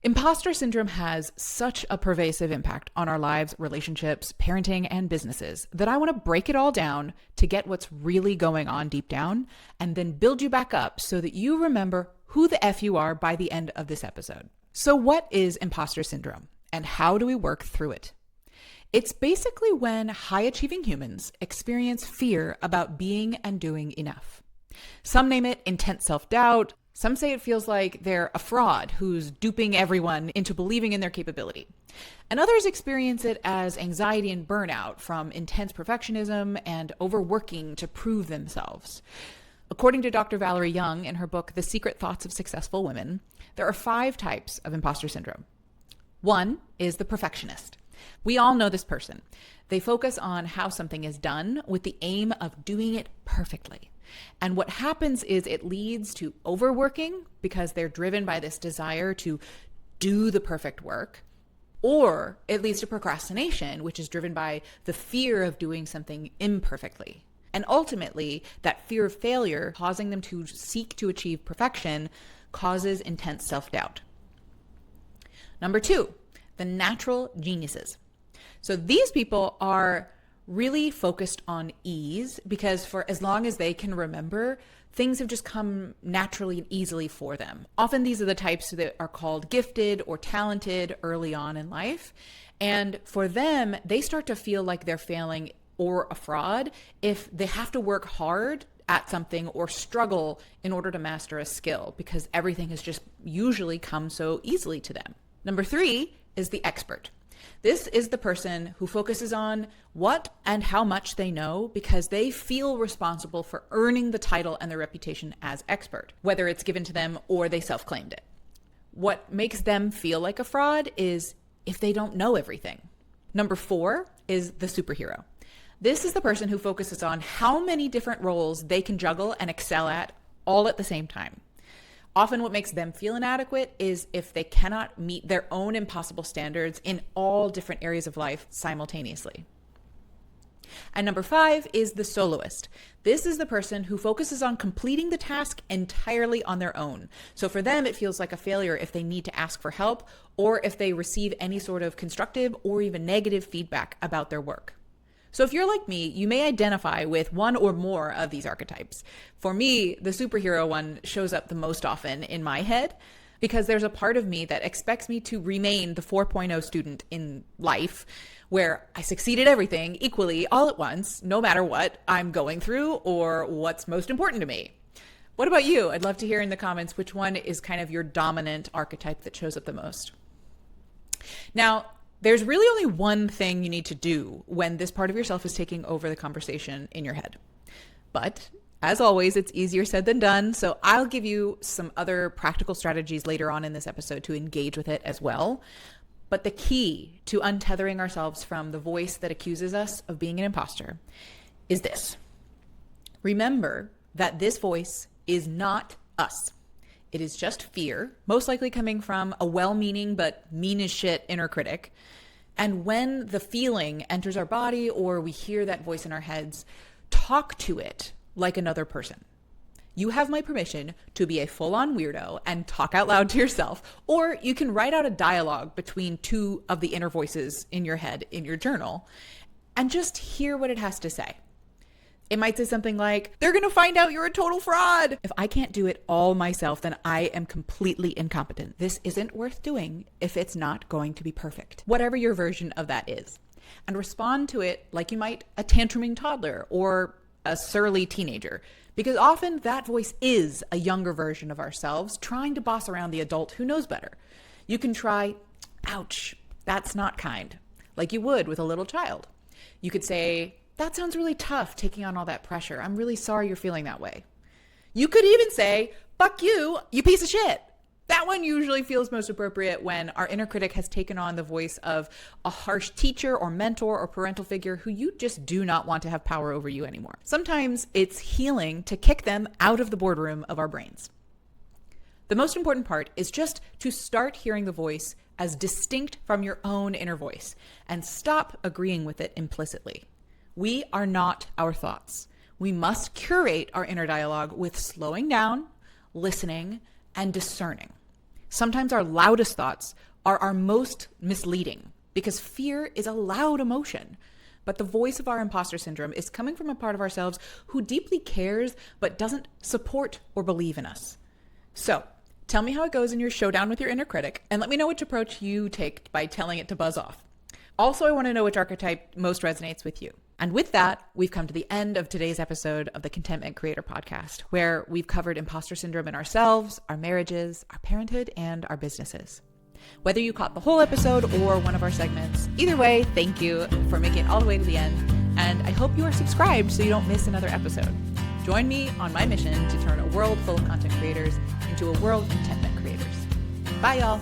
Imposter syndrome has such a pervasive impact on our lives, relationships, parenting, and businesses that I want to break it all down to get what's really going on deep down and then build you back up so that you remember who the F you are by the end of this episode. So what is imposter syndrome and how do we work through it? It's basically when high-achieving humans experience fear about being and doing enough. Some name it intense self-doubt. Some say it feels like they're a fraud who's duping everyone into believing in their capability. And others experience it as anxiety and burnout from intense perfectionism and overworking to prove themselves. According to Dr. Valerie Young in her book, The Secret Thoughts of Successful Women, there are 5 types of imposter syndrome. 1 is the perfectionist. We all know this person. They focus on how something is done with the aim of doing it perfectly. And what happens is it leads to overworking because they're driven by this desire to do the perfect work, or it leads to procrastination, which is driven by the fear of doing something imperfectly. And ultimately, that fear of failure, causing them to seek to achieve perfection, causes intense self-doubt. Number 2, the natural geniuses. So these people are really focused on ease because for as long as they can remember, things have just come naturally and easily for them. Often these are the types that are called gifted or talented early on in life. And for them, they start to feel like they're failing or a fraud if they have to work hard at something or struggle in order to master a skill because everything has just usually come so easily to them. Number 3 is the expert. This is the person who focuses on what and how much they know because they feel responsible for earning the title and their reputation as expert, whether it's given to them or they self-claimed it. What makes them feel like a fraud is if they don't know everything. Number 4 is the superhero. This is the person who focuses on how many different roles they can juggle and excel at all at the same time. Often what makes them feel inadequate is if they cannot meet their own impossible standards in all different areas of life simultaneously. And number 5 is the soloist. This is the person who focuses on completing the task entirely on their own. So for them, it feels like a failure if they need to ask for help or if they receive any sort of constructive or even negative feedback about their work. So if you're like me, you may identify with one or more of these archetypes. For me, the superhero one shows up the most often in my head because there's a part of me that expects me to remain the 4.0 student in life where I succeed at everything equally all at once, no matter what I'm going through or what's most important to me. What about you? I'd love to hear in the comments which one is kind of your dominant archetype that shows up the most. Now, there's really only one thing you need to do when this part of yourself is taking over the conversation in your head. But as always, it's easier said than done. So I'll give you some other practical strategies later on in this episode to engage with it as well. But the key to untethering ourselves from the voice that accuses us of being an imposter is this. Remember that this voice is not us. It is just fear, most likely coming from a well-meaning but mean as shit inner critic. And when the feeling enters our body or we hear that voice in our heads, talk to it like another person. You have my permission to be a full-on weirdo and talk out loud to yourself, or you can write out a dialogue between 2 of the inner voices in your head in your journal and just hear what it has to say. It might say something like, they're going to find out you're a total fraud. If I can't do it all myself, then I am completely incompetent. This isn't worth doing if it's not going to be perfect. Whatever your version of that is. And respond to it like you might a tantruming toddler or a surly teenager. Because often that voice is a younger version of ourselves trying to boss around the adult who knows better. You can try, ouch, that's not kind, like you would with a little child. You could say, that sounds really tough taking on all that pressure. I'm really sorry you're feeling that way. You could even say, fuck you, you piece of shit. That one usually feels most appropriate when our inner critic has taken on the voice of a harsh teacher or mentor or parental figure who you just do not want to have power over you anymore. Sometimes it's healing to kick them out of the boardroom of our brains. The most important part is just to start hearing the voice as distinct from your own inner voice and stop agreeing with it implicitly. We are not our thoughts. We must curate our inner dialogue with slowing down, listening, and discerning. Sometimes our loudest thoughts are our most misleading because fear is a loud emotion. But the voice of our imposter syndrome is coming from a part of ourselves who deeply cares but doesn't support or believe in us. So tell me how it goes in your showdown with your inner critic, and let me know which approach you take by telling it to buzz off. Also, I want to know which archetype most resonates with you. And with that, we've come to the end of today's episode of the Contentment Creator Podcast, where we've covered imposter syndrome in ourselves, our marriages, our parenthood, and our businesses. Whether you caught the whole episode or one of our segments, either way, thank you for making it all the way to the end. And I hope you are subscribed so you don't miss another episode. Join me on my mission to turn a world full of content creators into a world of contentment creators. Bye, y'all.